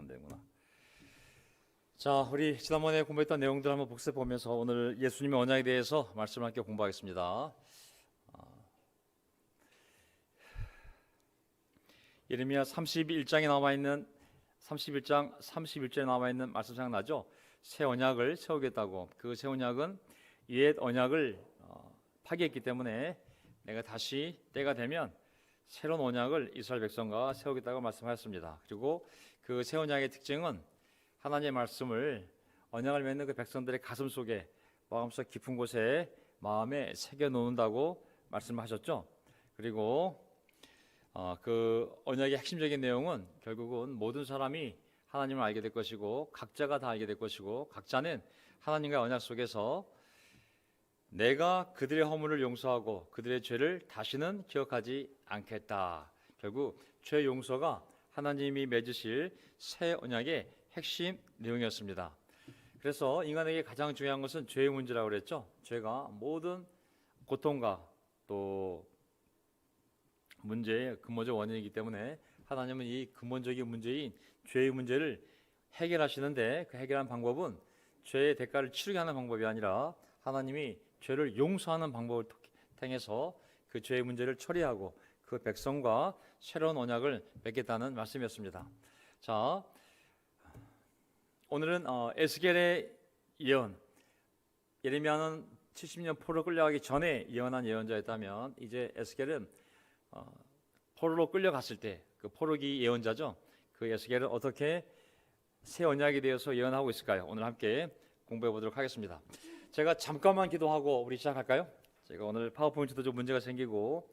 안 되는구나. 자, 우리 지난번에 공부했던 내용들 한번 복습해 보면서 오늘 예수님의 언약에 대해서 말씀을 함께 공부하겠습니다. 예레미야 31장에 나와 있는 31장 31절에 나와 있는 말씀 생각나죠? 새 언약을 세우겠다고. 그 새 언약은 옛 언약을 파기했기 때문에 내가 다시 때가 되면 새로운 언약을 이스라엘 백성과 세우겠다고 말씀하셨습니다. 그리고 그 새 언약의 특징은 하나님의 말씀을 언약을 맺는 그 백성들의 가슴 속에 마음속 깊은 곳에 마음에 새겨 놓는다고 말씀하셨죠. 그리고 그 언약의 핵심적인 내용은 결국은 모든 사람이 하나님을 알게 될 것이고 각자가 다 알게 될 것이고 각자는 하나님과의 언약 속에서 내가 그들의 허물을 용서하고 그들의 죄를 다시는 기억하지 않겠다. 결국 죄 용서가 하나님이 맺으실 새 언약의 핵심 내용이었습니다. 그래서 인간에게 가장 중요한 것은 죄의 문제라고 그랬죠. 죄가 모든 고통과 또 문제의 근본적 원인이기 때문에 하나님은 이 근본적인 문제인 죄의 문제를 해결하시는데 그 해결하는 방법은 죄의 대가를 치르게 하는 방법이 아니라 하나님이 죄를 용서하는 방법을 통해서 그 죄의 문제를 처리하고 그 백성과 새로운 언약을 맺겠다는 말씀이었습니다. 자, 오늘은 에스겔의 예언. 예레미야는 70년 포로 끌려가기 전에 예언한 예언자였다면 이제 에스겔은 포로로 끌려갔을 때 그 포로기 예언자죠. 그 에스겔은 어떻게 새 언약에 대해서 예언하고 있을까요? 오늘 함께 공부해 보도록 하겠습니다. 제가 잠깐만 기도하고 우리 시작할까요? 제가 오늘 파워포인트도 좀 문제가 생기고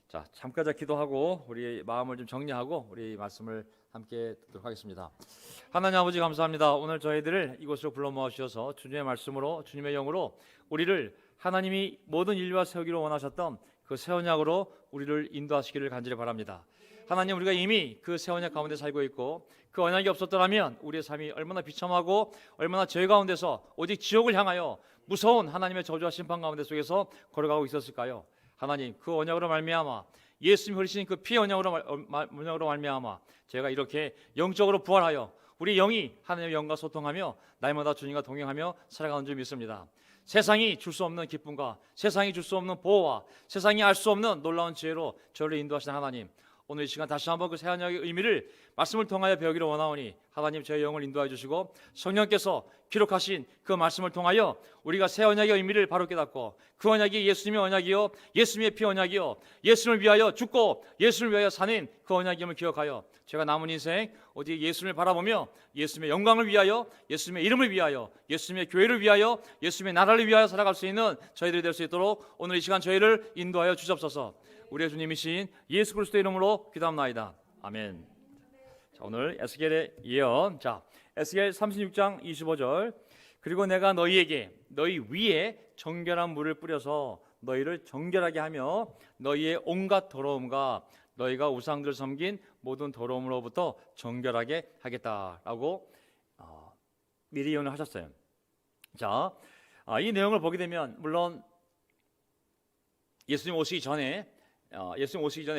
자, 잠깐 기도하고 우리 마음을 좀 정리하고 우리 말씀을 함께 듣도록 하겠습니다. 하나님 아버지 감사합니다. 오늘 저희들을 이곳으로 불러 모아주셔서 주님의 말씀으로 주님의 영으로 우리를 하나님이 모든 인류와 세우기로 원하셨던 그 새 언약으로 우리를 인도하시기를 간절히 바랍니다. 하나님, 우리가 이미 그 새 언약 가운데 살고 있고 그 언약이 없었더라면 우리의 삶이 얼마나 비참하고 얼마나 죄 가운데서 오직 지옥을 향하여 무서운 하나님의 저주와 심판 가운데 속에서 걸어가고 있었을까요? 하나님, 그 언약으로 말미암아 예수님이 흘리신 그 피 언약으로 말미암아 제가 이렇게 영적으로 부활하여 우리 영이 하나님의 영과 소통하며 날마다 주님과 동행하며 살아가는 줄 믿습니다. 세상이 줄 수 없는 기쁨과 세상이 줄 수 없는 보호와 세상이 알 수 없는 놀라운 지혜로 저를 인도하시는 하나님, 오늘 이 시간 다시 한번 그 새 언약의 의미를 말씀을 통하여 배우기를 원하오니 하나님, 저의 영을 인도하여 주시고 성령께서 기록하신 그 말씀을 통하여 우리가 새 언약의 의미를 바로 깨닫고 그 언약이 예수님의 언약이요 예수님의 피 언약이요 예수님을 위하여 죽고 예수님을 위하여 사는 그 언약임을 기억하여 제가 남은 인생 오직 예수님을 바라보며 예수님의 영광을 위하여 예수님의 이름을 위하여 예수님의 교회를 위하여 예수님의 나라를 위하여 살아갈 수 있는 저희들이 될 수 있도록 오늘 이 시간 저희를 인도하여 주옵소서. 우리의 주님이신 예수 그리스도의 이름으로 기도합나이다. 아멘. 자, 오늘 에스겔의 예언. 자, 에스겔 36장 25절. 그리고 내가 너희에게 너희 위에 정결한 물을 뿌려서 너희를 정결하게 하며 너희의 온갖 더러움과 너희가 우상들을 섬긴 모든 더러움으로부터 정결하게 하겠다라고 미리 예언을 하셨어요. 자, 이 내용을 보게 되면 물론 예수님 오시기 전에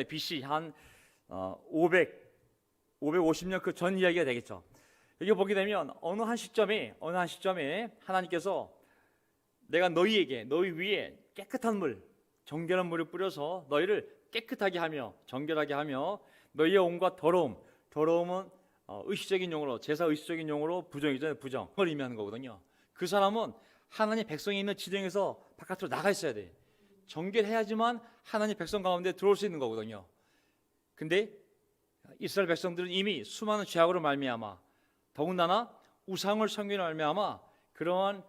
BC 한 550년 그 전 이야기가 되겠죠. 여기 보게 되면 어느 한 시점에 하나님께서 내가 너희 위에 깨끗한 물, 정결한 물을 뿌려서 너희를 깨끗하게 하며 정결하게 하며 너희의 온갖 더러움은 의식적인 용어로, 제사 의식적인 용어로 부정이죠. 부정을 의미하는 거거든요. 그 사람은 하나님 백성이 있는 지정에서 바깥으로 나가 있어야 돼. 정결해야지만 하나님 백성 가운데 들어올 수 있는 거거든요. 근데 이스라엘 백성들은 이미 수많은 죄악으로 말미암아 더군다나 우상을 섬기는 말미암아 그러한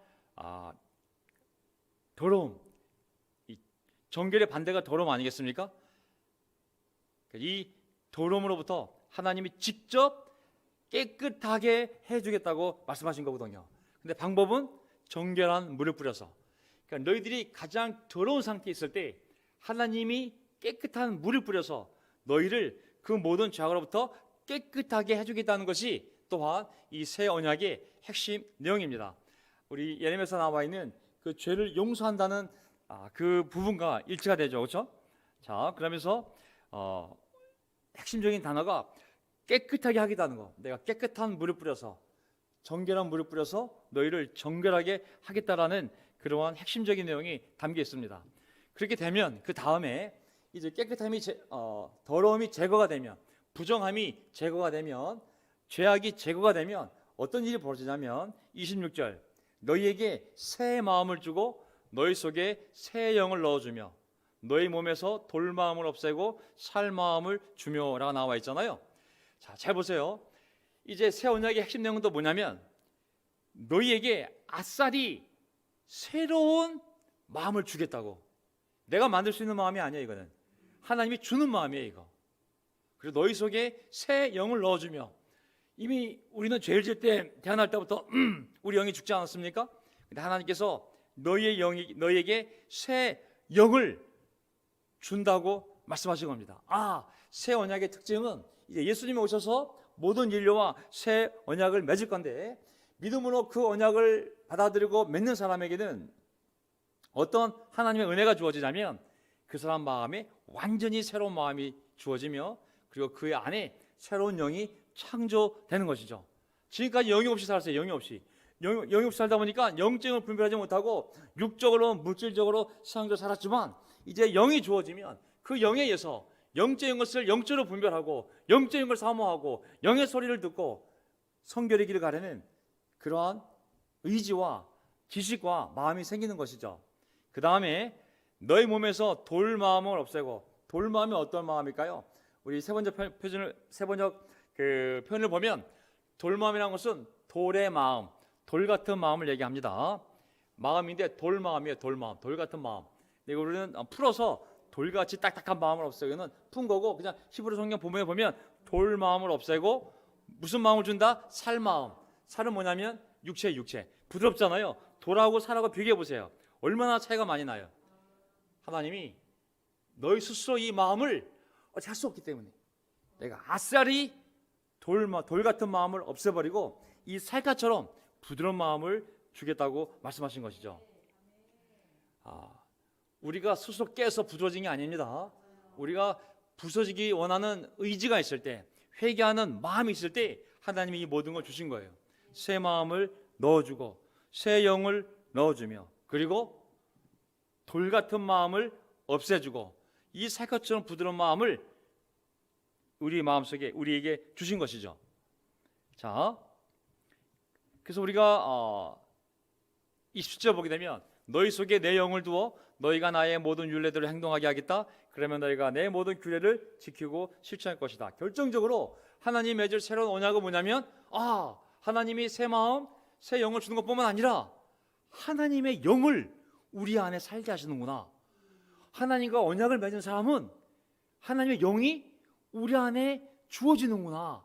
더러움, 정결의 반대가 더러움 아니겠습니까? 이 더러움으로부터 하나님이 직접 깨끗하게 해주겠다고 말씀하신 거거든요. 근데 방법은 정결한 물을 뿌려서, 그러니까 너희들이 가장 더러운 상태에 있을 때 하나님이 깨끗한 물을 뿌려서 너희를 그 모든 죄악으로부터 깨끗하게 해주겠다는 것이 또한 이 새 언약의 핵심 내용입니다. 우리 예레미야서 나와 있는 그 죄를 용서한다는 그 부분과 일치가 되죠, 그렇죠? 자, 그러면서 핵심적인 단어가 깨끗하게 하겠다는 거. 내가 깨끗한 물을 뿌려서, 정결한 물을 뿌려서 너희를 정결하게 하겠다라는 그러한 핵심적인 내용이 담겨 있습니다. 그렇게 되면 그 다음에 이제 깨끗함이 더러움이 제거가 되면, 부정함이 제거가 되면, 죄악이 제거가 되면 어떤 일이 벌어지냐면 26절, 너희에게 새 마음을 주고 너희 속에 새 영을 넣어주며 너희 몸에서 돌 마음을 없애고 살 마음을 주며라고 나와 있잖아요. 자, 잘 보세요. 이제 새 언약의 핵심 내용은 또 뭐냐면 너희에게 아싸리 새로운 마음을 주겠다고. 내가 만들 수 있는 마음이 아니야. 이거는 하나님이 주는 마음이에요. 이거. 그리고 너희 속에 새 영을 넣어주며, 이미 우리는 죄를 지을 때, 태어날 때부터 우리 영이 죽지 않았습니까? 근데 하나님께서 너희에게 새 영을 준다고 말씀하신 겁니다. 새 언약의 특징은 이제 예수님이 오셔서 모든 인류와 새 언약을 맺을 건데, 믿음으로 그 언약을 받아들이고 맺는 사람에게는 어떤 하나님의 은혜가 주어지냐면 그 사람 마음에 완전히 새로운 마음이 주어지며, 그리고 그 안에 새로운 영이 창조되는 것이죠. 지금까지 영이 없이 살았어요. 영이 없이 살다 보니까 영적을 분별하지 못하고 육적으로, 물질적으로, 세상적으로 살았지만, 이제 영이 주어지면 그 영에 의해서 영적인 것을 영적으로 분별하고 영적인 걸 사모하고 영의 소리를 듣고 성결의 길을 가려는 그러한 의지와 지식과 마음이 생기는 것이죠. 그 다음에 너희 몸에서 돌 마음을 없애고, 돌 마음이 어떤 마음일까요? 우리 세번역 표현을 보면 돌 마음이라는 것은 돌의 마음, 돌 같은 마음을 얘기합니다. 마음인데 돌 마음이에요. 돌 마음, 돌 같은 마음. 이거 우리는 풀어서 돌같이 딱딱한 마음을 없애고는 푼 거고, 그냥 히브리 성경 보면 돌 마음을 없애고 무슨 마음을 준다? 살 마음. 살은 뭐냐면 육체. 부드럽잖아요. 돌하고 살하고 비교해 보세요. 얼마나 차이가 많이 나요. 하나님이 너희 스스로 이 마음을 할 수 없기 때문에 내가 아싸리 돌 같은 마음을 없애버리고 이 살갗처럼 부드러운 마음을 주겠다고 말씀하신 것이죠. 우리가 스스로 깨서 부드러워진 게 아닙니다. 우리가 부서지기 원하는 의지가 있을 때, 회개하는 마음이 있을 때 하나님이 이 모든 걸 주신 거예요. 새 마음을 넣어주고 새 영을 넣어주며, 그리고 돌 같은 마음을 없애주고 이 살갗처럼 부드러운 마음을 우리 마음속에 우리에게 주신 것이죠. 자, 그래서 우리가 20절 보게 되면 너희 속에 내 영을 두어 너희가 나의 모든 율례대로 행동하게 하겠다. 그러면 너희가 내 모든 규례를 지키고 실천할 것이다. 결정적으로 하나님 맺을 새로운 언약은 뭐냐면 하나님이 새 마음, 새 영을 주는 것뿐만 아니라 하나님의 영을 우리 안에 살게 하시는구나. 하나님과 언약을 맺은 사람은 하나님의 영이 우리 안에 주어지는구나.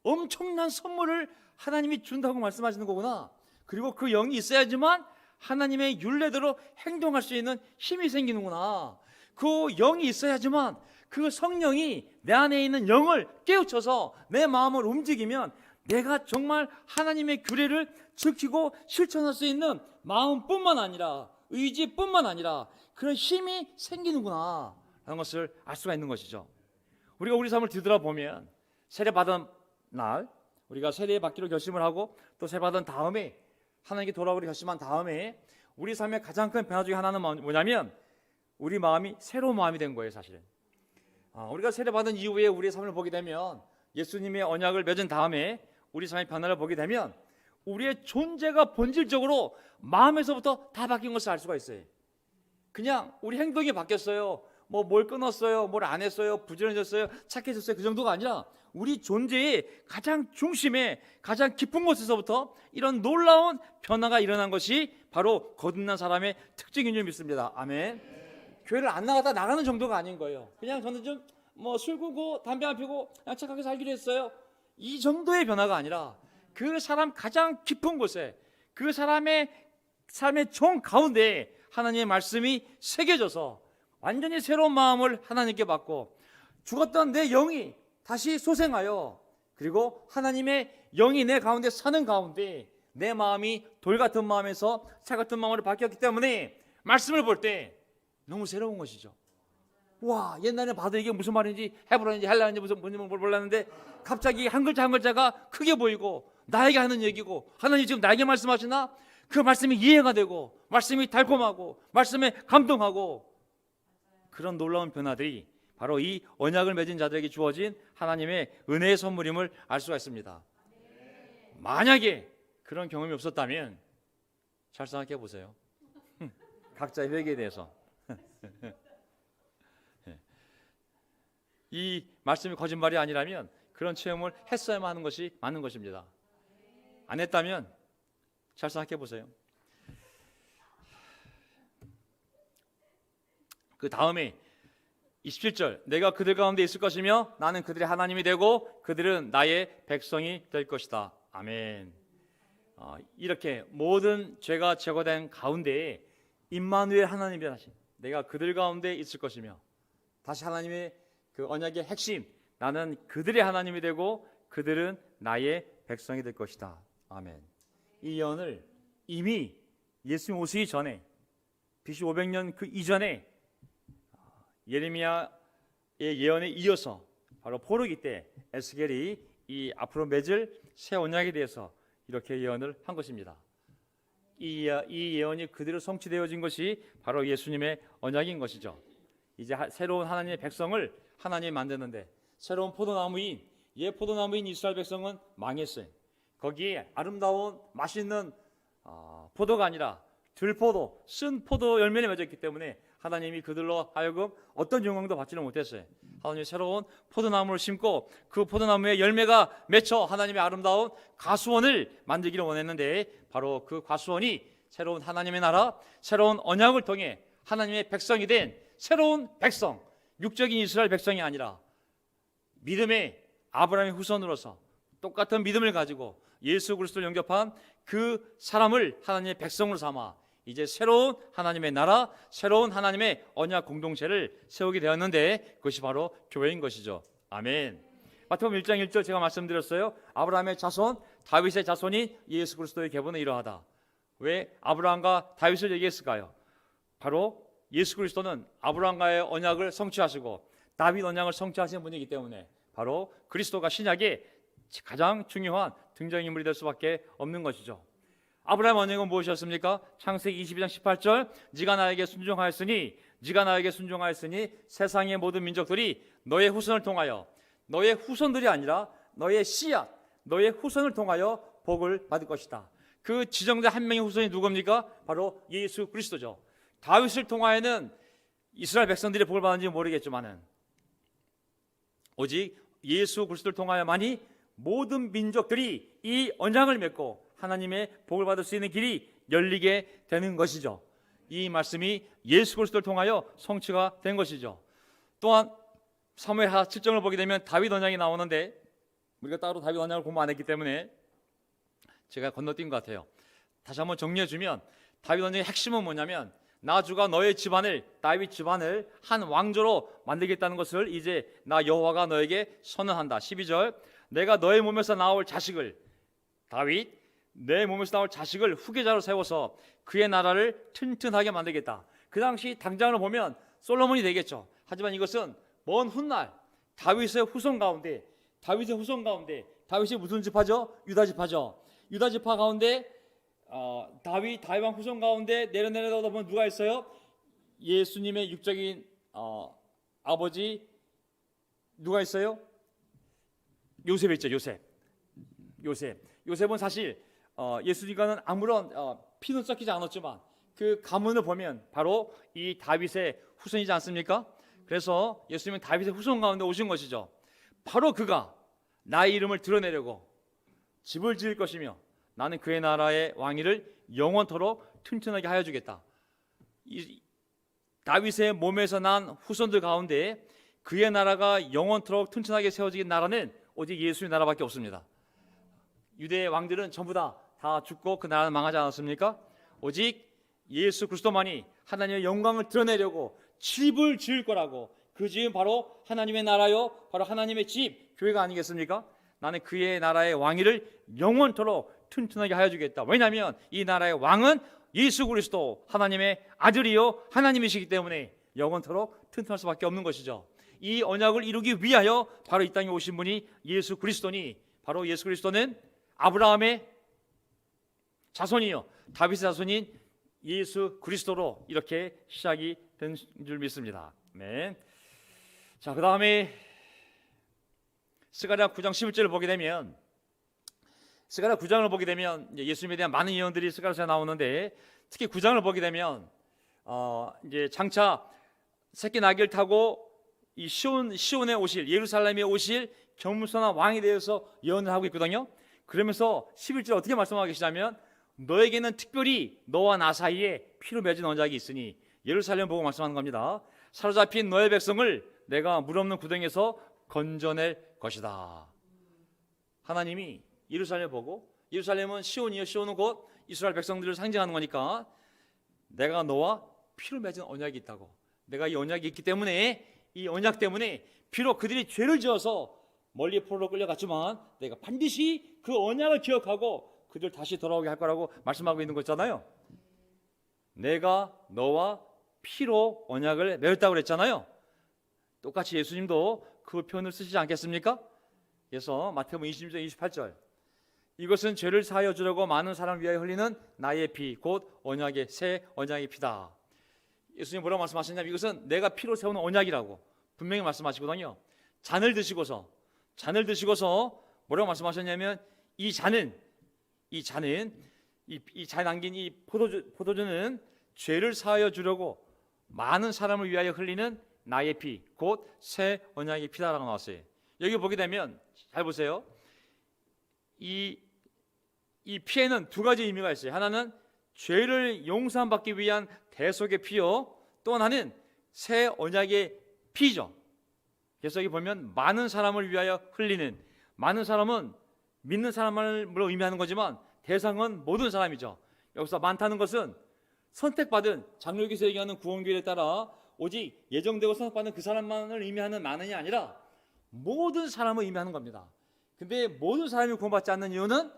엄청난 선물을 하나님이 준다고 말씀하시는 거구나. 그리고 그 영이 있어야지만 하나님의 율례대로 행동할 수 있는 힘이 생기는구나. 그 영이 있어야지만 그 성령이 내 안에 있는 영을 깨우쳐서 내 마음을 움직이면 내가 정말 하나님의 규례를 지키고 실천할 수 있는 마음뿐만 아니라, 의지뿐만 아니라 그런 힘이 생기는구나 라는 것을 알 수가 있는 것이죠. 우리가 우리 삶을 뒤돌아보면 세례받은 날, 우리가 세례받기로 결심을 하고 또 세례받은 다음에 하나님께 돌아오기로 결심한 다음에 우리 삶의 가장 큰 변화 중에 하나는 뭐냐면 우리 마음이 새로운 마음이 된 거예요. 사실은 우리가 세례받은 이후에 우리의 삶을 보게 되면, 예수님의 언약을 맺은 다음에 우리 삶의 변화를 보게 되면 우리의 존재가 본질적으로 마음에서부터 다 바뀐 것을 알 수가 있어요. 그냥 우리 행동이 바뀌었어요, 뭘 끊었어요, 뭘 안 했어요, 부지런해졌어요, 착해졌어요, 그 정도가 아니라 우리 존재의 가장 중심에 가장 깊은 곳에서부터 이런 놀라운 변화가 일어난 것이 바로 거듭난 사람의 특징인 줄 믿습니다. 아멘. 교회를 안 나가다 나가는 정도가 아닌 거예요. 그냥 저는 좀 술 끊고 담배 안 피우고 그냥 착하게 살기로 했어요, 이 정도의 변화가 아니라 그 사람 가장 깊은 곳에, 그 사람의 삶의 정 가운데 하나님의 말씀이 새겨져서 완전히 새로운 마음을 하나님께 받고, 죽었던 내 영이 다시 소생하여, 그리고 하나님의 영이 내 가운데 사는 가운데 내 마음이 돌 같은 마음에서 살 같은 마음으로 바뀌었기 때문에 말씀을 볼 때 너무 새로운 것이죠. 와, 옛날에 봐도 이게 무슨 말인지 헤브론인지 헬라인지 무슨 뭔지 몰랐는데 갑자기 한 글자 한 글자가 크게 보이고 나에게 하는 얘기고 하나님 지금 나에게 말씀하시나? 그 말씀이 이해가 되고 말씀이 달콤하고 말씀에 감동하고 그런 놀라운 변화들이 바로 이 언약을 맺은 자들에게 주어진 하나님의 은혜의 선물임을 알 수가 있습니다. 만약에 그런 경험이 없었다면 잘 생각해 보세요. 각자의 회개에 대해서 이 말씀이 거짓말이 아니라면 그런 체험을 했어야만 하는 것이 맞는 것입니다. 안 했다면 잘 생각해 보세요. 그 다음에 27절, 내가 그들 가운데 있을 것이며 나는 그들의 하나님이 되고 그들은 나의 백성이 될 것이다. 아멘. 이렇게 모든 죄가 제거된 가운데에 임마누엘 하나님이 다시 내가 그들 가운데 있을 것이며, 다시 하나님의 그 언약의 핵심, 나는 그들의 하나님이 되고 그들은 나의 백성이 될 것이다. 아멘. 이 예언을 이미 예수님 오시기 전에 BC 500년 그 이전에 예레미야의 예언에 이어서 바로 포로기 때 에스겔이 이 앞으로 맺을 새 언약에 대해서 이렇게 예언을 한 것입니다. 이 예언이 그대로 성취되어진 것이 바로 예수님의 언약인 것이죠. 이제 새로운 하나님의 백성을 하나님이 만드는데 새로운 포도나무인 포도나무인 이스라엘 백성은 망했어요. 거기에 아름다운 맛있는 포도가 아니라 들포도, 쓴 포도 열매를 맺었기 때문에 하나님이 그들로 하여금 어떤 영광도 받지는 못했어요. 하나님이 새로운 포도나무를 심고 그 포도나무에 열매가 맺혀 하나님의 아름다운 가수원을 만들기를 원했는데, 바로 그 가수원이 새로운 하나님의 나라, 새로운 언약을 통해 하나님의 백성이 된 새로운 백성, 육적인 이스라엘 백성이 아니라 믿음의 아브라함의 후손으로서 똑같은 믿음을 가지고 예수 그리스도를 영접한 그 사람을 하나님의 백성으로 삼아 이제 새로운 하나님의 나라, 새로운 하나님의 언약 공동체를 세우게 되었는데, 그것이 바로 교회인 것이죠. 아멘. 마태복음 1장 1절 제가 말씀드렸어요. 아브라함의 자손, 다윗의 자손이 예수 그리스도의 계보는 이러하다. 왜 아브라함과 다윗을 얘기했을까요? 바로 예수 그리스도는 아브라함과의 언약을 성취하시고 다윗 언약을 성취하신 분이기 때문에 바로 그리스도가 신약의 가장 중요한 등장인물이 될 수밖에 없는 것이죠. 아브라함 언약은 무엇이었습니까? 창세기 22장 18절, 네가 나에게 순종하였으니 세상의 모든 민족들이 너의 후손을 통하여, 너의 후손들이 아니라 너의 씨앗, 너의 후손을 통하여 복을 받을 것이다. 그 지정된 한 명의 후손이 누굽니까? 바로 예수 그리스도죠. 다윗을 통하여는 이스라엘 백성들이 복을 받는지 모르겠지만은 오직 예수 그리스도를 통하여만이 모든 민족들이 이 언약을 맺고 하나님의 복을 받을 수 있는 길이 열리게 되는 것이죠. 이 말씀이 예수 그리스도를 통하여 성취가 된 것이죠. 또한 사무엘하 7장을 보게 되면 다윗 언약이 나오는데, 우리가 따로 다윗 언약을 공부 안 했기 때문에 제가 건너뛴 것 같아요. 다시 한번 정리해 주면, 다윗 언약의 핵심은 뭐냐면, 나 주가 너의 집안을, 다윗 집안을 한 왕조로 만들겠다는 것을 이제 나 여호와가 너에게 선언한다. 12절, 내가 너의 몸에서 나올 자식을, 다윗 내 몸에서 나올 자식을 후계자로 세워서 그의 나라를 튼튼하게 만들겠다. 그 당시 당장을 보면 솔로몬이 되겠죠. 하지만 이것은 먼 훗날 다윗의 후손 가운데 다윗이 무슨 지파죠? 유다 지파죠. 유다 지파 가운데 다윗 왕 후손 가운데 내려다 보면 누가 있어요? 예수님의 육적인 아버지 누가 있어요? 요셉 있죠. 요셉은 사실 예수님과는 아무런 피는 섞이지 않았지만 그 가문을 보면 바로 이 다윗의 후손이지 않습니까? 그래서 예수님은 다윗의 후손 가운데 오신 것이죠. 바로 그가 나의 이름을 드러내려고 집을 지을 것이며 나는 그의 나라의 왕위를 영원토록 튼튼하게 하여 주겠다. 이 다윗의 몸에서 난 후손들 가운데 그의 나라가 영원토록 튼튼하게 세워지는 나라는 오직 예수의 나라밖에 없습니다. 유대의 왕들은 전부 다 죽고 그 나라는 망하지 않았습니까? 오직 예수 그리스도만이 하나님의 영광을 드러내려고 집을 지을 거라고. 그 집은 바로 하나님의 나라요, 바로 하나님의 집, 교회가 아니겠습니까? 나는 그의 나라의 왕위를 영원토록 튼튼하게 하여 주겠다. 왜냐하면 이 나라의 왕은 예수 그리스도 하나님의 아들이요 하나님이시기 때문에 영원토록 튼튼할 수밖에 없는 것이죠. 이 언약을 이루기 위하여 바로 이 땅에 오신 분이 예수 그리스도니, 바로 예수 그리스도는 아브라함의 자손이요 다윗의 자손인 예수 그리스도로 이렇게 시작이 된 줄 믿습니다. 네. 자, 그 다음에 스가랴 9장 11절을 보게 되면, 스가랴 9장을 보게 되면 예수님에 대한 많은 예언들이 스가랴서에 나오는데, 특히 9장을 보게 되면 이제 장차 새끼 나귀를 타고 이 시온에 오실, 예루살렘에 오실 겸손한 왕에 대해서 예언을 하고 있거든요. 그러면서 11절 어떻게 말씀하고 계시냐면, 너에게는 특별히 너와 나 사이에 피로 맺은 언약이 있으니, 예루살렘 보고 말씀하는 겁니다. 사로잡힌 너의 백성을 내가 물 없는 구덩이에서 건져낼 것이다. 하나님이 예루살렘 보고, 예루살렘은 시온이요, 시온은 곧 이스라엘 백성들을 상징하는 거니까, 내가 너와 피로 맺은 언약이 있다고. 내가 이 언약이 있기 때문에, 이 언약 때문에 비록 그들이 죄를 지어서 멀리 포로로 끌려갔지만 내가 반드시 그 언약을 기억하고 그들 다시 돌아오게 할 거라고 말씀하고 있는 거잖아요. 내가 너와 피로 언약을 맺었다고 그랬잖아요. 똑같이 예수님도 그 표현을 쓰시지 않겠습니까? 그래서 마태복음 26장 28절, 이것은 죄를 사하여 주려고 많은 사람을 위하여 흘리는 나의 피, 곧 언약의 새 언약의 피다. 예수님 뭐라고 말씀하셨냐면, 이것은 내가 피로 세우는 언약이라고 분명히 말씀하시거든요. 잔을 드시고서 뭐라고 말씀하셨냐면, 이 잔에 담긴 이 포도주는 죄를 사하여 주려고 많은 사람을 위하여 흘리는 나의 피, 곧 새 언약의 피다라고 나왔어요. 여기 보게 되면 잘 보세요. 이 피에는 두 가지 의미가 있어요. 하나는 죄를 용서받기 위한 대속의 피요, 또 하나는 새 언약의 피죠. 그래서 여기 보면 많은 사람을 위하여 흘리는, 많은 사람은 믿는 사람을 물론 의미하는 거지만 대상은 모든 사람이죠. 여기서 많다는 것은 선택받은, 장로교에서 얘기하는 구원교회에 따라 오직 예정되고 선택받은 그 사람만을 의미하는 많은이 아니라 모든 사람을 의미하는 겁니다. 근데 모든 사람이 구원받지 않는 이유는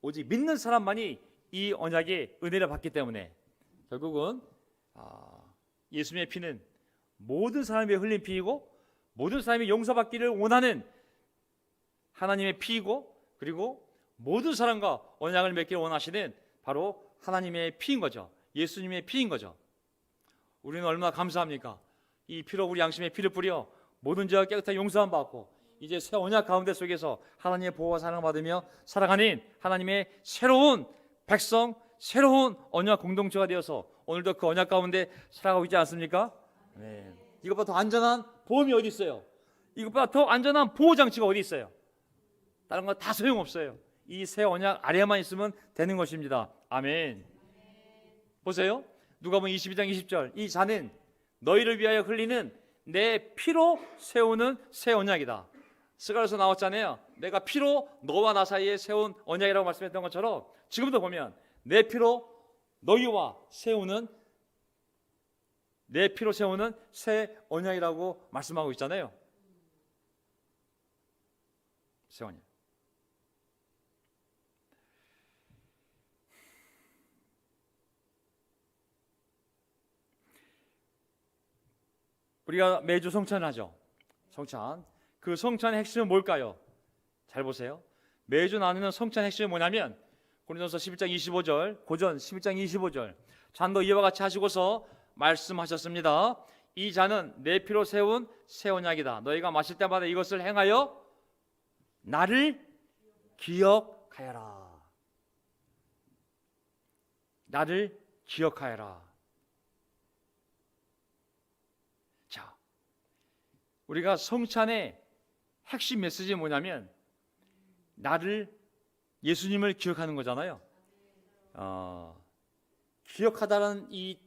오직 믿는 사람만이 이 언약의 은혜를 받기 때문에, 결국은 예수님의 피는 모든 사람이 흘린 피이고, 모든 사람이 용서받기를 원하는 하나님의 피이고, 그리고 모든 사람과 언약을 맺기를 원하시는 바로 하나님의 피인 거죠. 예수님의 피인 거죠. 우리는 얼마나 감사합니까? 이 피로 우리 양심의 피를 뿌려 모든 죄가 깨끗하게 용서함 받고, 이제 새 언약 가운데 속에서 하나님의 보호와 사랑을 받으며 살아가는 하나님의 새로운 백성, 새로운 언약 공동체가 되어서 오늘도 그 언약 가운데 살아가고 있지 않습니까? 네. 이것보다 더 안전한 보험이 어디 있어요? 이것보다 더 안전한 보호장치가 어디 있어요? 다른 건 다 소용없어요. 이 새 언약 아래만 있으면 되는 것입니다. 아멘. 보세요. 누가복음 22장 20절, 이 잔은 너희를 위하여 흘리는 내 피로 세우는 새 언약이다. 스가랴서 나왔잖아요. 내가 피로 너와 나 사이에 세운 언약이라고 말씀했던 것처럼 지금도 보면 내 피로 너희와 세우는, 내 피로 세우는 새 언약이라고 말씀하고 있잖아요. 새 언약. 우리가 매주 성찬을 하죠. 성찬. 그 성찬의 핵심은 뭘까요? 잘 보세요. 매주 나누는 성찬의 핵심이 뭐냐면 고린도서 11장 25절, 고전 11장 25절, 잔도 이와 같이 하시고서 말씀하셨습니다. 이 잔은 내 피로 세운 새 언약이다. 너희가 마실 때마다 이것을 행하여 나를 기억하여라. 나를 기억하여라. 자, 우리가 성찬의 핵심 메시지는 뭐냐면 나를, 예수님을 기억하는 거잖아요. 기억하다라는 이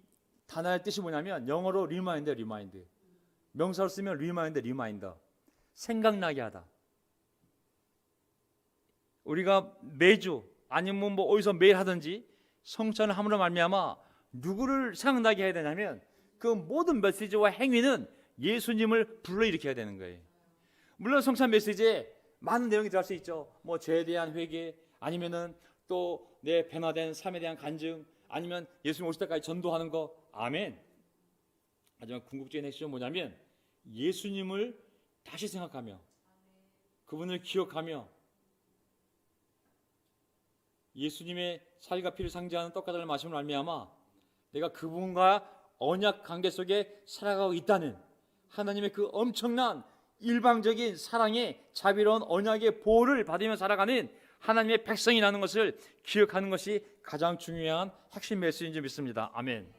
단어의 뜻이 뭐냐면 영어로 remind. 명사로 쓰면 remind. 생각나게 하다. 우리가 매주 아니면 뭐 어디서 매일 하든지 성찬을 함으로 말미암아 누구를 생각나게 해야 되냐면 그 모든 메시지와 행위는 예수님을 불러일으켜야 되는 거예요. 물론 성찬 메시지에 많은 내용이 들어갈 수 있죠. 뭐 죄에 대한 회개, 아니면은 또 내 변화된 삶에 대한 간증, 아니면 예수님 오실 때까지 전도하는 거. 아멘. 하지만 궁극적인 핵심은 뭐냐면 예수님을 다시 생각하며 그분을 기억하며 예수님의 살과 피를 상징하는 떡과 다른 말씀을 말미암아 내가 그분과 언약 관계 속에 살아가고 있다는 하나님의 그 엄청난 일방적인 사랑의 자비로운 언약의 보호를 받으며 살아가는 하나님의 백성이라는 것을 기억하는 것이 가장 중요한 핵심 메시지인 줄 믿습니다. 아멘.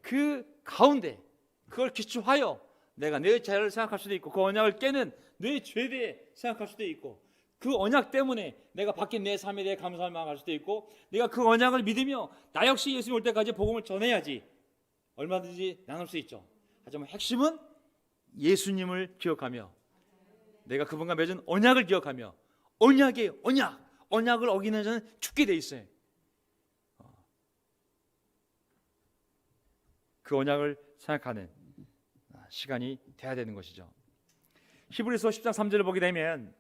그 가운데 그걸 기초하여 내가 내 자유를 생각할 수도 있고 그 언약을 깨는 내 죄에 대해 생각할 수도 있고 그 언약 때문에 내가 바뀐 내 삶에 대해 감사할 마음을 할 수도 있고 내가 그 언약을 믿으며 나 역시 예수님 올 때까지 복음을 전해야지 얼마든지 나눌 수 있죠. 하지만 핵심은 예수님을 기억하며 내가 그분과 맺은 언약을 기억하며 언약의 언약을 어기는 자는 죽게 돼 있어요. 그 언약을 생각하는 시간이 돼야 되는 것이죠. 히브리서 10장 3절을 보게 되면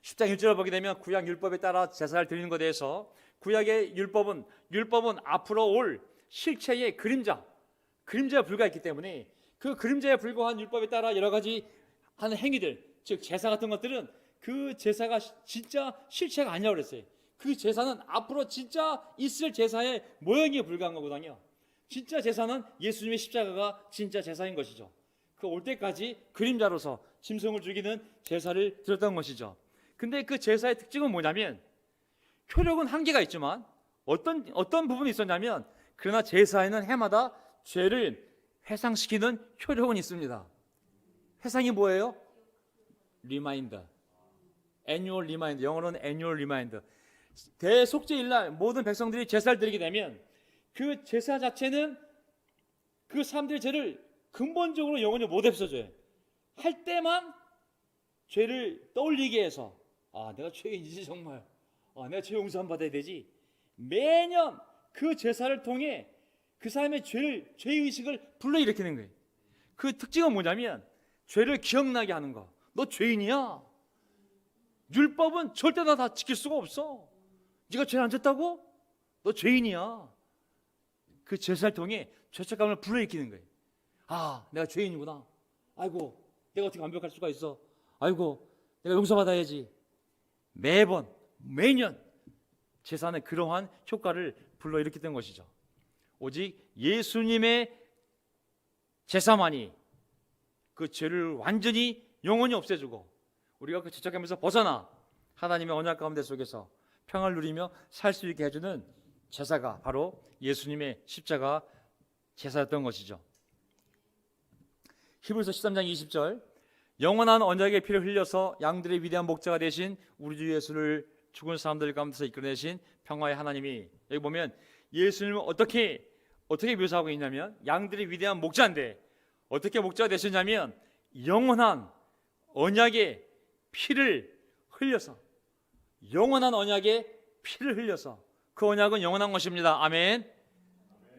10장 1절을 보게 되면 구약 율법에 따라 제사를 드리는 것에 대해서 구약의 율법은 앞으로 올 실체의 그림자에 불과했기 때문에 그 그림자에 불과한 율법에 따라 여러 가지 하는 행위들, 즉 제사 같은 것들은 그 제사가 진짜 실체가 아니라고 그랬어요. 그 제사는 앞으로 진짜 있을 제사의 모형에 불과한 거거든요. 진짜 제사는 예수님의 십자가가 진짜 제사인 것이죠. 그 올 때까지 그림자로서 짐승을 죽이는 제사를 드렸던 것이죠. 근데 그 제사의 특징은 뭐냐면 효력은 한계가 있지만 어떤 부분이 있었냐면 그러나 제사에는 해마다 죄를 회상시키는 효력은 있습니다. 회상이 뭐예요? 리마인더. annual reminder. 영어로는 annual reminder. 대속죄일날 모든 백성들이 제사를 드리게 되면 그 제사 자체는 그 사람들의 죄를 근본적으로 영원히 못 없어져요. 할 때만 죄를 떠올리게 해서 내가 죄인이지 정말. 내가 죄 용서함 받아야 되지. 매년 그 제사를 통해 그 사람의 죄의식을 불러일으키는 거예요. 그 특징은 뭐냐면 죄를 기억나게 하는 거. 너 죄인이야. 율법은 절대 다 지킬 수가 없어. 네가 죄 안 졌다고? 너 죄인이야. 그 제사를 통해 죄책감을 불러일으키는 거예요. 내가 죄인이구나. 아이고, 내가 어떻게 완벽할 수가 있어. 아이고, 내가 용서받아야지. 매년 제사는 그러한 효과를 불러일으켰던 것이죠. 오직 예수님의 제사만이 그 죄를 완전히 영원히 없애주고 우리가 그 죄책감에서 벗어나 하나님의 언약 가운데 속에서 평화를 누리며 살 수 있게 해주는 제사가 바로 예수님의 십자가 제사였던 것이죠. 히브리서 13장 20절 영원한 언약의 피를 흘려서 양들의 위대한 목자가 되신 우리 주 예수를 죽은 사람들 가운데서 이끌어내신 평화의 하나님이, 여기 보면 예수님을 어떻게 묘사하고 있냐면 양들의 위대한 목자인데 어떻게 목자가 되셨냐면 영원한 언약의 피를 흘려서, 영원한 언약의 피를 흘려서, 그 언약은 영원한 것입니다. 아멘.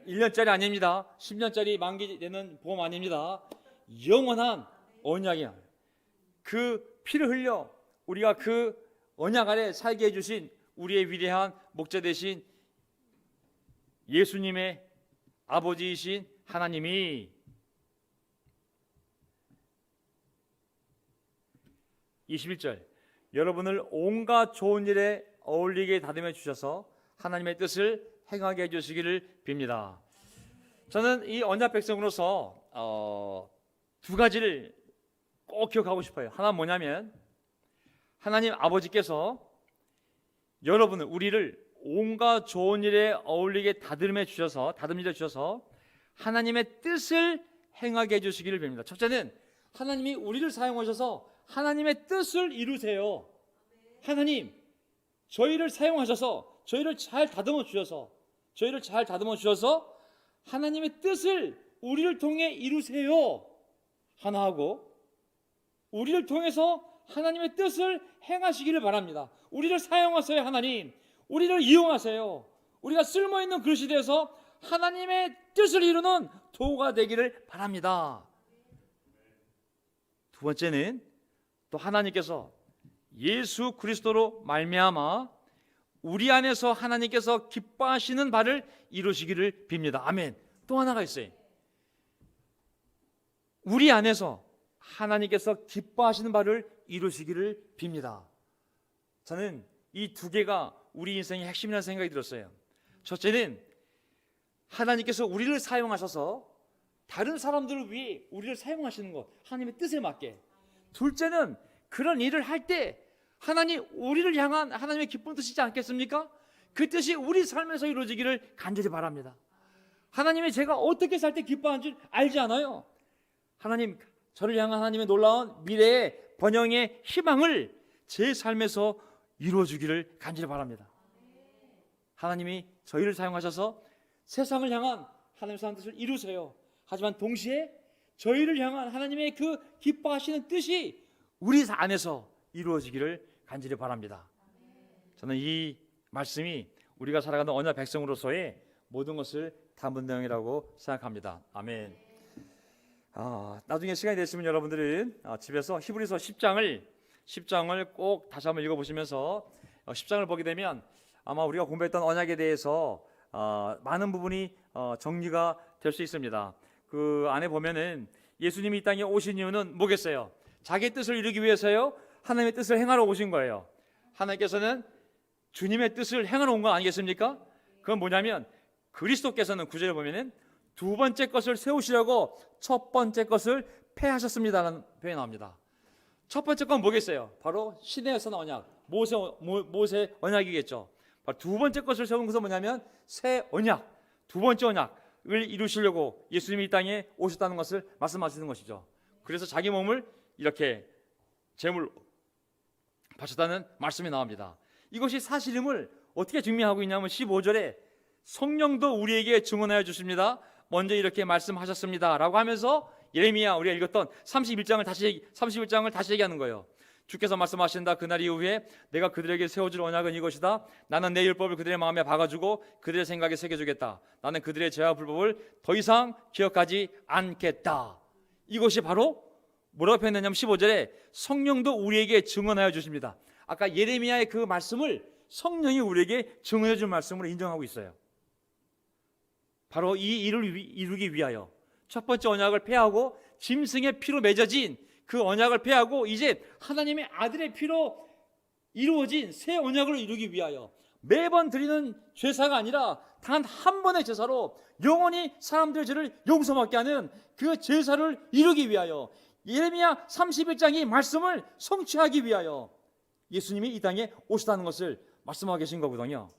1년짜리 아닙니다. 10년짜리 만기되는 보험 아닙니다. 영원한 언약이야. 그 피를 흘려 우리가 그 언약 아래 살게 해주신 우리의 위대한 목자 되신 예수님의 아버지이신 하나님이 21절 여러분을 온갖 좋은 일에 어울리게 다듬어 주셔서 하나님의 뜻을 행하게 해주시기를 빕니다. 저는 이 언약 백성으로서 두 가지를 꼭 기억하고 싶어요. 하나는 뭐냐면 하나님 아버지께서 여러분을, 우리를 온갖 좋은 일에 어울리게 다듬어 주셔서 하나님의 뜻을 행하게 해주시기를 빕니다. 첫째는 하나님이 우리를 사용하셔서 하나님의 뜻을 이루세요. 하나님, 저희를 사용하셔서 저희를 잘 다듬어 주셔서 하나님의 뜻을 우리를 통해 이루세요. 하나 하고 우리를 통해서 하나님의 뜻을 행하시기를 바랍니다. 우리를 사용하세요. 하나님, 우리를 이용하세요. 우리가 쓸모있는 그릇이 되어서 하나님의 뜻을 이루는 도구가 되기를 바랍니다. 두 번째는 또 하나님께서 예수 그리스도로 말미암아 우리 안에서 하나님께서 기뻐하시는 바를 이루시기를 빕니다. 아멘. 또 하나가 있어요. 우리 안에서 하나님께서 기뻐하시는 바를 이루시기를 빕니다. 저는 이 두 개가 우리 인생의 핵심이라는 생각이 들었어요. 첫째는 하나님께서 우리를 사용하셔서 다른 사람들을 위해 우리를 사용하시는 것, 하나님의 뜻에 맞게. 둘째는 그런 일을 할 때 하나님 우리를 향한 하나님의 기쁜 뜻이지 않겠습니까? 그 뜻이 우리 삶에서 이루어지기를 간절히 바랍니다. 하나님이 제가 어떻게 살 때 기뻐하는 줄 알지 않아요. 하나님, 저를 향한 하나님의 놀라운 미래의 번영의 희망을 제 삶에서 이루어주기를 간절히 바랍니다. 하나님이 저희를 사용하셔서 세상을 향한 하나님의 사는 뜻을 이루세요. 하지만 동시에 저희를 향한 하나님의 그 기뻐하시는 뜻이 우리 안에서 이루어지기를 간절히 바랍니다. 저는 이 말씀이 우리가 살아가는 언약 백성으로서의 모든 것을 담은 내용이라고 생각합니다. 아멘. 나중에 시간이 되시면 여러분들은 집에서 히브리서 10장을 꼭 다시 한번 읽어보시면서 10장을 보게 되면 아마 우리가 공부했던 언약에 대해서 많은 부분이 정리가 될 수 있습니다. 그 안에 보면은 예수님이 이 땅에 오신 이유는 뭐겠어요? 자기의 뜻을 이루기 위해서요? 하나님의 뜻을 행하러 오신 거예요. 하나님께서는 주님의 뜻을 행하러 온 거 아니겠습니까? 그건 뭐냐면 그리스도께서는 9절에 보면은 두 번째 것을 세우시려고 첫 번째 것을 폐하셨습니다라는 표현이 나옵니다. 첫 번째 건 뭐겠어요? 바로 시내에서 나온 언약, 모세 언약이겠죠. 바로 두 번째 것을 세운 것은 뭐냐면 새 언약, 두 번째 언약을 이루시려고 예수님이 이 땅에 오셨다는 것을 말씀하시는 것이죠. 그래서 자기 몸을 이렇게 제물 바쳤다는 말씀이 나옵니다. 이것이 사실임을 어떻게 증명하고 있냐면 15절에 성령도 우리에게 증언하여 주십니다. 먼저 이렇게 말씀하셨습니다 라고 하면서 예레미야 우리가 읽었던 31장을 다시 얘기하는 거예요. 주께서 말씀하신다. 그날 이후에 내가 그들에게 세워줄 언약은 이것이다. 나는 내 율법을 그들의 마음에 박아주고 그들의 생각에 새겨주겠다. 나는 그들의 죄와 불법을 더 이상 기억하지 않겠다. 이것이 바로 뭐라고 표현했냐면 15절에 성령도 우리에게 증언하여 주십니다. 아까 예레미야의 그 말씀을 성령이 우리에게 증언해 줄 말씀으로 인정하고 있어요. 바로 이 일을 이루기 위하여 첫 번째 언약을 폐하고 짐승의 피로 맺어진 그 언약을 폐하고 이제 하나님의 아들의 피로 이루어진 새 언약을 이루기 위하여 매번 드리는 제사가 아니라 단 한 번의 제사로 영원히 사람들의 죄를 용서받게 하는 그 제사를 이루기 위하여 예레미야 31장이 말씀을 성취하기 위하여 예수님이 이 땅에 오시다는 것을 말씀하고 계신 거거든요.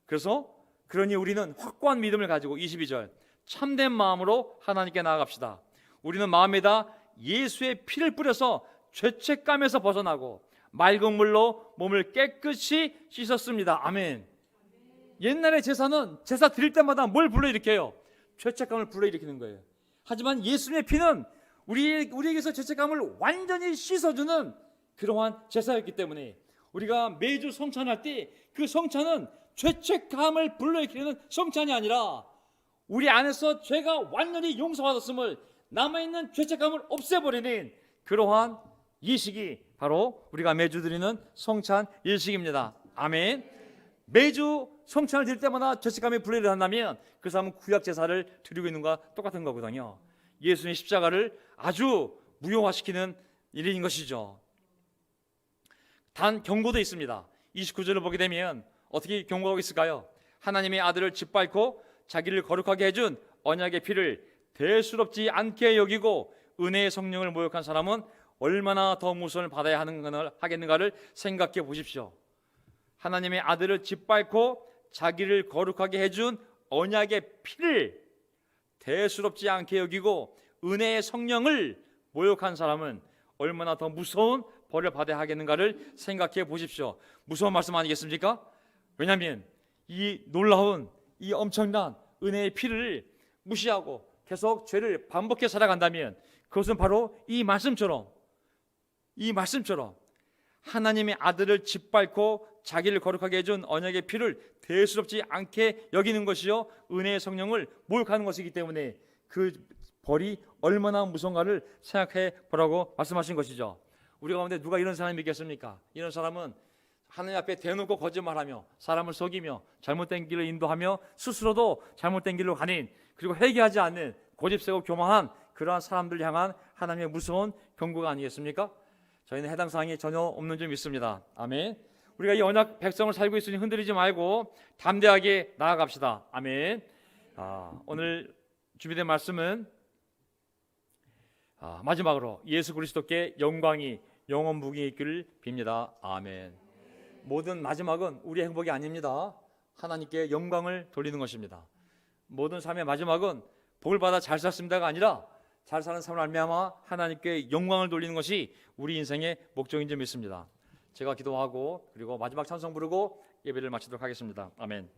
그래서 그러니 우리는 확고한 믿음을 가지고 22절 참된 마음으로 하나님께 나아갑시다. 우리는 마음에다 예수의 피를 뿌려서 죄책감에서 벗어나고 맑은 물로 몸을 깨끗이 씻었습니다. 아멘. 옛날의 제사는 제사 드릴 때마다 뭘 불러일으켜요? 죄책감을 불러일으키는 거예요. 하지만 예수님의 피는 우리에게서 죄책감을 완전히 씻어주는 그러한 제사였기 때문에 우리가 매주 성찬할 때 그 성찬은 죄책감을 불러일으키는 성찬이 아니라 우리 안에서 죄가 완전히 용서받았음을 남아있는 죄책감을 없애버리는 그러한 예식이 바로 우리가 매주 드리는 성찬 예식입니다. 아멘. 매주 성찬을 드릴 때마다 죄책감이 불러일어난다면 그 사람은 구약 제사를 드리고 있는 것과 똑같은 거거든요. 예수님의 십자가를 아주 무효화시키는 일인 것이죠. 단 경고도 있습니다. 29절을 보게 되면 어떻게 경고하고 있을까요? 하나님의 아들을 짓밟고 자기를 거룩하게 해준 언약의 피를 대수롭지 않게 여기고 은혜의 성령을 모욕한 사람은 얼마나 더 무서움을 받아야 하겠는가를 생각해 보십시오. 하나님의 아들을 짓밟고 자기를 거룩하게 해준 언약의 피를 대수롭지 않게 여기고 은혜의 성령을 모욕한 사람은 얼마나 더 무서운 벌을 받아야 하겠는가를 생각해 보십시오. 무서운 말씀 아니겠습니까? 왜냐하면 이 놀라운 이 엄청난 은혜의 피를 무시하고 계속 죄를 반복해 살아간다면 그것은 바로 이 말씀처럼 하나님의 아들을 짓밟고 자기를 거룩하게 해준 언약의 피를 대수롭지 않게 여기는 것이요 은혜의 성령을 모욕하는 것이기 때문에 그 벌이 얼마나 무서운가를 생각해 보라고 말씀하신 것이죠. 우리 가운데 누가 이런 사람이 있겠습니까? 이런 사람은 하나님 앞에 대놓고 거짓말하며 사람을 속이며 잘못된 길을 인도하며 스스로도 잘못된 길로 가는 그리고 회개하지 않는 고집세고 교만한 그러한 사람들 향한 하나님의 무서운 경고가 아니겠습니까? 저희는 해당 사항이 전혀 없는 줄 믿습니다. 아멘. 우리가 이 언약 백성을 살고 있으니 흔들리지 말고 담대하게 나아갑시다. 아멘. 오늘 준비된 말씀은 마지막으로 예수 그리스도께 영광이 영원 무궁히 있기를 빕니다. 아멘. 모든 마지막은 우리의 행복이 아닙니다. 하나님께 영광을 돌리는 것입니다. 모든 삶의 마지막은 복을 받아 잘 샀습니다가 아니라 잘 사는 삶을 말미암아 하나님께 영광을 돌리는 것이 우리 인생의 목적인 줄 믿습니다. 제가 기도하고 그리고 마지막 찬송 부르고 예배를 마치도록 하겠습니다. 아멘.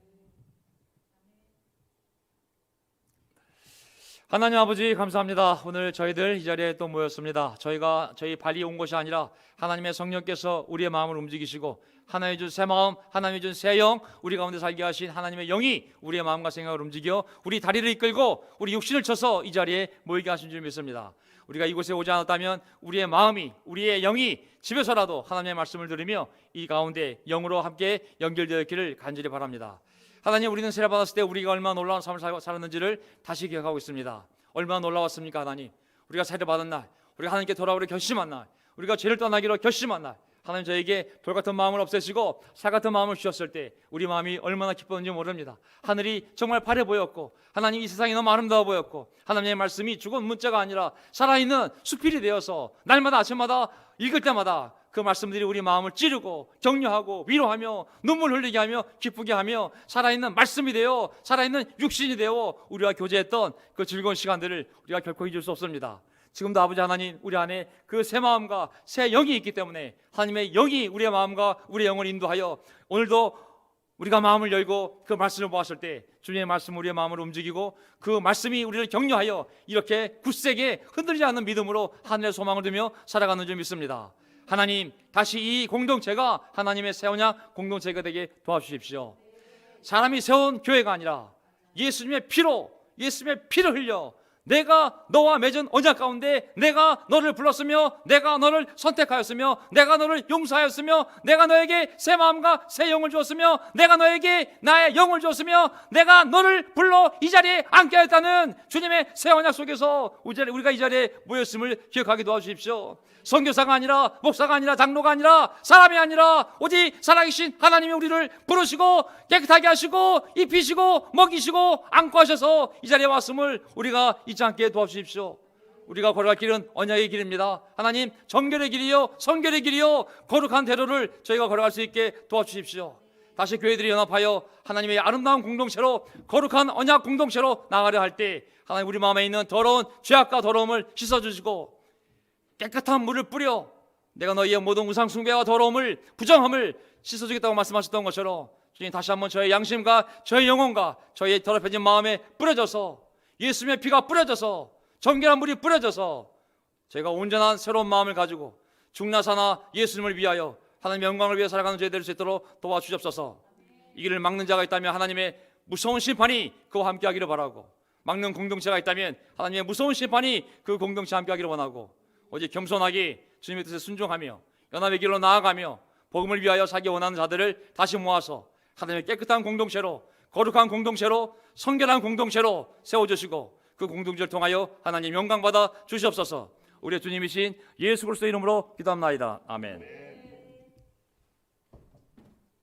하나님 아버지 감사합니다. 오늘 저희들 이 자리에 또 모였습니다. 저희 발이 온 것이 아니라 하나님의 성령께서 우리의 마음을 움직이시고 하나님이 준 새 마음, 하나님이 준 새 영, 우리 가운데 살게 하신 하나님의 영이 우리의 마음과 생각을 움직여 우리 다리를 이끌고 우리 육신을 쳐서 이 자리에 모이게 하신 줄 믿습니다. 우리가 이곳에 오지 않았다면 우리의 마음이, 우리의 영이 집에서라도 하나님의 말씀을 들으며 이 가운데 영으로 함께 연결되어 있기를 간절히 바랍니다. 하나님, 우리는 세례 받았을 때 우리가 얼마나 놀라운 삶을 살았는지를 다시 기억하고 있습니다. 얼마나 놀라웠습니까? 하나님, 우리가 세례 받은 날, 우리가 하나님께 돌아오기로 결심한 날, 우리가 죄를 떠나기로 결심한 날, 하나님 저에게 돌같은 마음을 없애시고 살같은 마음을 주셨을 때 우리 마음이 얼마나 기뻤는지 모릅니다. 하늘이 정말 파래 보였고 하나님 이 세상이 너무 아름다워 보였고 하나님의 말씀이 죽은 문자가 아니라 살아있는 수필이 되어서 날마다 아침마다 읽을 때마다 그 말씀들이 우리 마음을 찌르고 격려하고 위로하며 눈물 흘리게 하며 기쁘게 하며 살아있는 말씀이 되어 살아있는 육신이 되어 우리와 교제했던 그 즐거운 시간들을 우리가 결코 잊을 수 없습니다. 지금도 아버지 하나님, 우리 안에 그 새 마음과 새 영이 있기 때문에 하나님의 영이 우리의 마음과 우리의 영을 인도하여 오늘도 우리가 마음을 열고 그 말씀을 보았을 때 주님의 말씀 우리의 마음을 움직이고 그 말씀이 우리를 격려하여 이렇게 굳세게 흔들리지 않는 믿음으로 하늘의 소망을 두며 살아가는 줄 믿습니다. 하나님, 다시 이 공동체가 하나님의 새 언약 공동체가 되게 도와주십시오. 사람이 세운 교회가 아니라 예수님의 피로, 예수님의 피를 흘려 내가 너와 맺은 언약 가운데 내가 너를 불렀으며 내가 너를 선택하였으며 내가 너를 용서하였으며 내가 너에게 새 마음과 새 영을 주었으며 내가 너에게 나의 영을 주었으며 내가 너를 불러 이 자리에 앉게 하였다는 주님의 새 언약 속에서 우리가 이 자리에 모였음을 기억하게 도와주십시오. 선교사가 아니라 목사가 아니라 장로가 아니라 사람이 아니라 오직 살아계신 하나님이 우리를 부르시고 깨끗하게 하시고 입히시고 먹이시고 안고 하셔서 이 자리에 왔음을 우리가 잊지 않게 도와주십시오. 우리가 걸어갈 길은 언약의 길입니다. 하나님, 정결의 길이요 성결의 길이요 거룩한 대로를 저희가 걸어갈 수 있게 도와주십시오. 다시 교회들이 연합하여 하나님의 아름다운 공동체로 거룩한 언약 공동체로 나가려 할 때 하나님 우리 마음에 있는 더러운 죄악과 더러움을 씻어주시고 깨끗한 물을 뿌려 내가 너희의 모든 우상 숭배와 더러움을 부정함을 씻어주겠다고 말씀하셨던 것처럼 주님 다시 한번 저의 양심과 저의 영혼과 저의 더럽혀진 마음에 뿌려져서 예수님의 피가 뿌려져서 정결한 물이 뿌려져서 제가 온전한 새로운 마음을 가지고 중나사나 예수님을 위하여 하나님의 영광을 위해 살아가는 저희 될 수 있도록 도와주옵소서. 이 길을 막는 자가 있다면 하나님의 무서운 심판이 그와 함께 하기를 바라고 막는 공동체가 있다면 하나님의 무서운 심판이 그 공동체와 함께 하기를 원하고 오직 겸손하게 주님의 뜻에 순종하며 연합의 길로 나아가며 복음을 위하여 살기 원하는 자들을 다시 모아서 하나님의 깨끗한 공동체로 거룩한 공동체로 성결한 공동체로 세워주시고 그 공동체를 통하여 하나님 영광받아 주시옵소서. 우리의 주님이신 예수 그리스도의 이름으로 기도합나이다. 아멘.